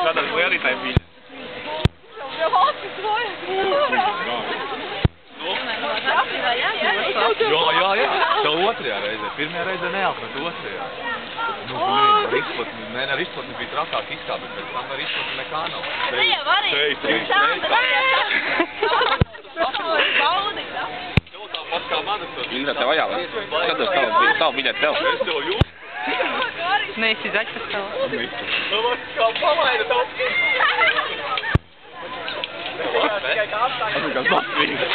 Ja tad vai arī tai bija? Jau valstis svojas. Jā. Tev otrajā reizē. Pirmajā reizē neapmet otrajā. Nu, ar izplatni bija trakāk izkāpt, bet pēc tam ar izplatni nekā nav. Ne jau arī. Šeit, trīs reizes. Tev tāpat kā manas tas. Indra, tev vajag. Skatos tavu biļeti tev. Es tev jūtu. Neesi zaķis tev. Nu, kā palaida tev. Tas ir kā mafija.